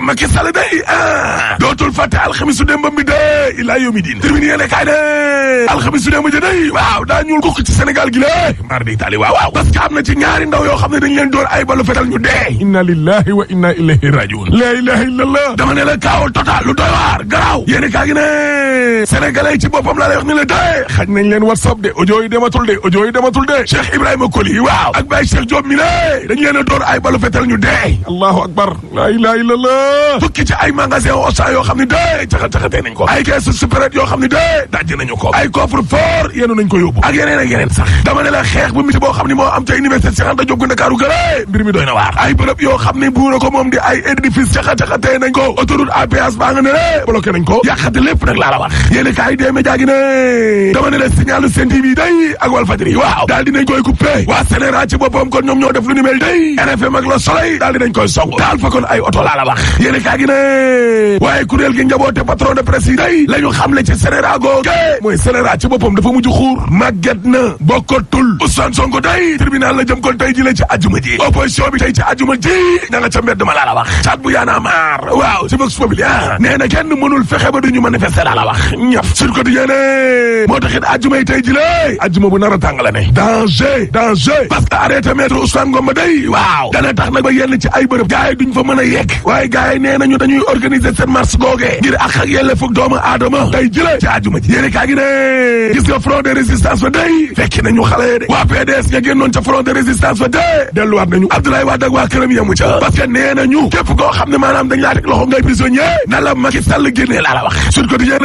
Macky Sall day dootul fàtte alxamisu démbam bi de ilaa yawmi diin terminé yéene kaay ne alxamisu démb ji day waaw daa ñuul kukk ci Sénégal gi la mar di Italie waaw parce que am na ci ñaari ndaw yoo xam ne dañ leen door ay balu fetal ñu dee inna lillahi wa inna ilayhi rajiun la ilaha illallah dama ne la kaaw total lu doy waar garaaw yéene kaay gi ne sénégalais ci boppam laa lay wax ni la dee xaj nañ leen WhatsApp de audio yi dematul de Cheikh Ibrahima Koli waaw ak Baye Cheikh Diop mi ne dañ leen a door ay balu fetal ñu dee allahu akbar la ilaha illallah tukki ci ay magasin Auchan yoo xam ne dee caxat-caxatee nañ ko ay caisse supérette yoo xam ne dee dajj nañu ko ay coffre fort yéenu nañ ko yóbbu ak yeneen sax dama ne la xeex bu miti boo xam ne moo am ca université Cheikh Anta Diop gu Ndakaaru gële mbir mi doy na waar ay bërëb yoo xam ne buura ko moom di ay édifice caxat-caxatee nañ ko autoroute à péage baa nga ne le bloqué nañ ko yàqate lépp nag laa la wax yéeni kaay dee média gi ne dama ne la signalu Sen TV day ak Walfadjri waaw daal dinañ koy coupé waa Sénégal ci boppam kon ñoom ñoo def lu ni mel day RFM ak Le Soleil daal dinañ koy song daal fa kon ay oto laa la wax yéeni kaay gi ne waaye kuréel gi njaboote patron de presse yi day la ñu xamle ci Sénégal googe mooy Sénégal ci boppam dafa mujj xuur màgget na bokkatul Ousmane Sonko day tribunal la jëm kon tey ji la ci àjjuma ji opposition bi tey ci àjjuma ji ña nga ca mbedd ma laa la wax caat bu yaana maar waaw ci Vox Populi nee na kenn mënul fexe ba duñu manifester laa la wax ñëf sur quotidien moo taxit àjjuma yi tey ji la àjjuma bu nar a tàng la ne danger parce que arrêté maître Ousmane Ngom day waaw dana tax nag ba yenn ci ay bërëb gars yi duñ fa mën a yegg waaye gars yi nee nañu dañuy organiser seen marche googee ngir ak yelleefug doomu aadama tey jëlee ci àjjuma ji yéene kaa gi ne gis nga front de résistance fa day fekki nañu xale de waa PDS nga génnoon ca front de résistance fa day delluwaat nañu Abdoulaye Wade ak waa këram yamu ca parce que nee nañu képp koo xam ne maanaam dañ laa teg loxo ngay prisonnier na la Macky Sall génnee laa la wax Sud Quotidien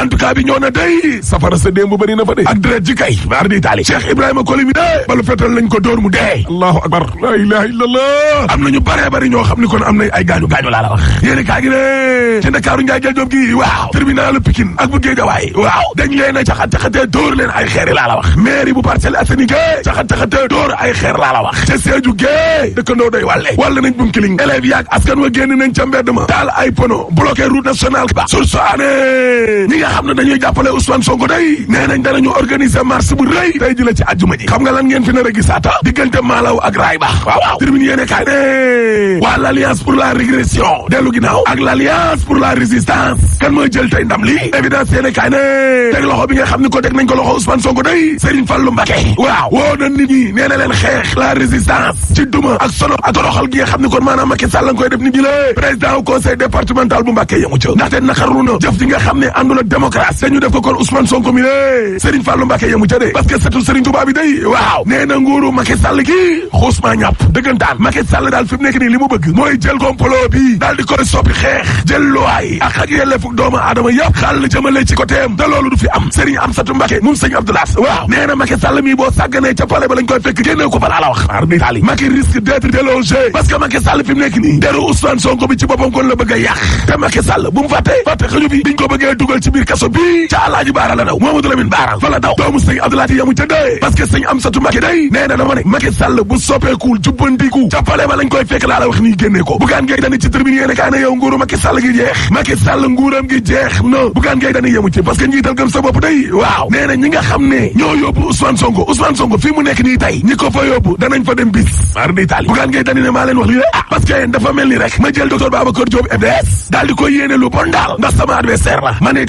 en tout cas bi ñoo na day safara sa démb bëri na fa de ak deret ji kay mar di Italie Cheikh Ibrahima Koli mi de balu fetal lañ ko dóor mu dee allahu akbar la ilaha illallah am nañu bare bari ñoo xam ni kon am nañ ay gaañu laa la wax yéene kaa gi ne ci Ndakaaru Njaay jël Jóob gi waaw tribunal Pikine ak bu Géejawaay waaw dañ leen a caxat-caxatee dóor leen ay xeer laa la wax mairie bu Parcelles Assainies gee caxat-caxatee dóor ay xeer laa la wax ca Sédhiou gee dëkkandoo doy wàlle nañ bum kiling élèves yaak askan wa génn nañ ca mbedd ma daal ay pono bloqué route nationale ba sur soane ñi nga xam ne dañuy jàppale Ousmane Sonko day nee nañ danañu organiser marche bu rëy tey ji la ci àjjuma ji xam nga lan ngeen fi nar a gisaata diggante Malaw ak Raay ba waaw tribune yéene kaay ne waa l'alliance pour la régression dellu ginnaaw ak l'alliance pour la résistance kan mooy jël tey ndam li évidence yéene kaay ne teg loxo bi nga xam ne ko teg nañ ko loxo Ousmane Sonko day Serigne Fallou Mbacké waaw woo na nit ñi nee na leen xeex la résistance ci duma ak sono ak toroxal gi nga xam ne kon maanaam Macky Sall nga koy def nit ñi la président au conseil départemental bu Mbacké yamu ca ndaxte naqarlu na jëf ji nga xam ne àndul ak démocratie dañu def ko kon Ousmane Sonko mi le Serigne Fallou Mbacké yamu ca de parce que surtout Serigne Touba bi day waaw nee na nguuru Macky Sall gi xuusmaa ñàpp dëggantaan Macky Sall daal fi mu nekk nii li mu bëgg mooy jël complot bi daal di koy soppi xeex jël luwaay ak yelleefu doomu aadama yëpp xaal jëmale ci côté am te loolu du fi am Serigne Amsatou Mbacké moom Serigne Abdoulaye waaw nee na Macky Sall mi boo sàgganee ca palais ba lañ koy fekk génne ko fa laa la wax ar bi taali Macky risque d'être délogé parce que Macky Sall fi mu nekk nii deru Ousmane Sonko bi ci boppam kon la bëgg a yàq te Macky Sall bu mu fàtte xëju bi biñ ko bëggee dugal ci biir kaso bi ca Alaaji Baara la daw Mamadou Lamine Baara fa la daw doomu Serigne Abdoulaye yamu ca dee parce que Serigne Amsatou Mbacké day nee na dama ne Macky Sall bu soppeekul jubbandiku ca palais ba lañ koy fekk laa la wax nii génne ko Bougane Gueye Dany ci tribune yéene kaay ne yow nguuru Macky Sall gi jeex Macky Sall nguuram gi jeex na Bougane Gueye Dany yemu ci parce que njiital gëm sa bopp day waaw nee na ñi nga xam ne ñoo yóbbu Ousmane Sonko fii mu nekk nii tey ñi ko fa yóbbu danañ fa dem bis mar di taali Bougane Gueye Dany ne maa leen wax lii parce que dafa mel ni rek ma jël docteur Babacar Diop FDS daal di koy yéene lu bon daal ndax sama adversaire la ma ne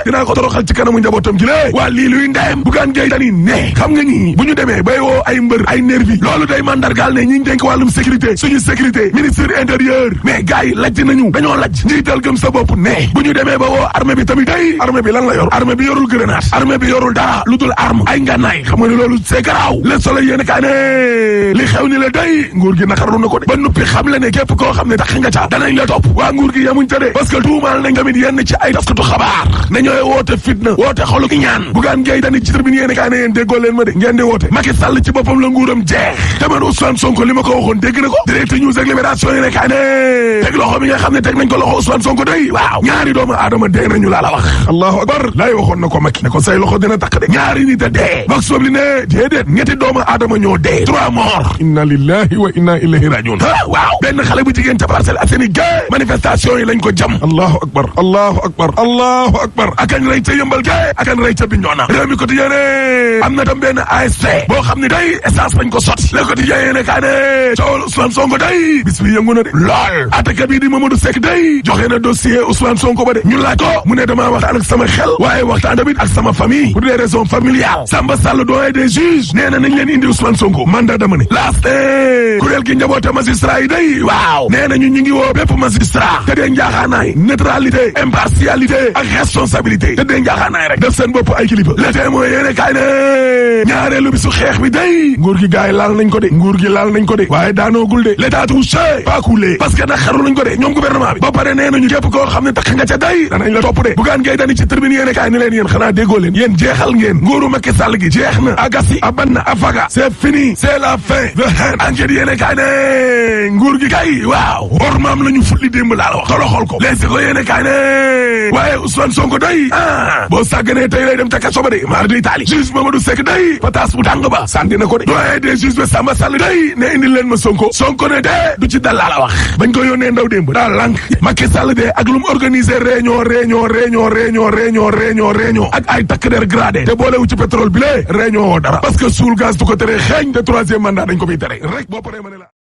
dinaa ko toroxal ci kanamu njabootam gi lée waa lii luy ndeyam Bougane Gueye Dany ne xam nga ñi bu ñu demee bay woo ay mbër ay nervi loolu day mandargaal ne ñi ngi dénk wàllum sécurité suñu sécurité ministre intérieur mais gars yi lajj nañu dañoo lajj njiital gëm sa bopp ne bu ñu demee ba woo armée bi tamit day armée bi lan la yor armée bi yorul grenade armée bi yorul dara lu dul arme ay ngànnaay xam nga ne loolu c'est garaaw Le Soleil yéen kaa ne li xew ni la day nguur gi naqarlu na ko de ba nuppi xam le ne képp koo xam ne tax nga ca danañ la topp waa nguur gi yamuñ ca de parce que tuumaal nañ tamit yenn ci ay taskatu xabaar ne ñooy woote fitna woote xolu ki ñaan Bougane Gueye Dany ci tribune yéen kaa ne yéen déggoo leen ma de ngeen di woote Macky Sall ci boppam la nguuram jeex te man Ousmane Sonko li ma ko waxoon dégg na ko Direct News ak Libération yéen kaa ne teg loxo bi nga xam ne teg nañ ko loxo Ousmane Sonko day waaw ñaari doomu aadama dee nañu laa la wax allahu akbar laay waxoon na ko Macky ne ko say loxo dina takk de ñaari nit a dee Vox Populi ne déedéet ñetti doomu aadama ñoo dee 3 morts inna lillahi wa inna ilayhi rajiun waaw benn xale bu jigéen ca Parcelles Assainies gay manifestation yi lañ ko jam allahu akbar allahu akbar allahu akbar akan rey ca Yëmbal gay akan rey ca Bignona réew mi quotidien ne am na tam benn ASC boo xam ne day essence lañ ko sotti le quotidien yéene kaa ne coowal Ousmane Sonko day bis bi yëngu na na de lool. attakat bi di Mamadou Seck day joxe na dossier Ousmane Sonko ba de ñu laaj ko mu ne damaa waxtaan ak sama xel waaye waxtaan tamit ak sama famille pour des raisons familiales. Samba Sall doyen des juges nee na nañ leen indi Ousmane Sonko mandat dama ne last kuréel gi njaboote magistrat yi day waaw nee na ñu ngi woo bépp magistrat te dee njaaxaanaay neutralité impartialité ak responsabilité te dee njaaxaanaay rek def seen bopp ay kilifa le témoin yéene kaay ne ñaareelu bisu xeex bi day nguur gi gaay laal nañ ko de nguur gi laal nañ ko de waaye daanoogul de l'état touché pas coulé parce que nag xaru nañ ko de ñoom gouvernement bi ba pare nee nañu képp koo xam ne tax nga ca day danañ la topp de Bougane Gueye Dany ci tribune yéene kaay ni leen yéen xanaa déggoo leen yéen jeexal ngeen nguuru Macky Sall gi jeex na agasi aban na afaga c'est fini c'est la fin the end enquête yéene kaay ne nguur gi kay waaw war maam la ñu fulli démb laa la wax toloxol ko les ko yéene kaay ne waaye Ousmane Sonko day boo sàgganee tey lay dem ca kaso ba de maar day taali juge Mamadou Seck day pataas bu tàng ba sànni na ko de doyen des juges ba Samba Sall day ne indil leen ma Sonko ne de du ci dal laa la wax bañ ko yónnee ndaw démb daal lànk Macky Sall de ak lu mu organisé réunion ak ay takk der gradé te boolewu ci pétrole bi lée réunion woo dara parce que suul gaz du ko tere xeeñ te troisième mandat dañ ko fiy tere rek boo paree ma ne la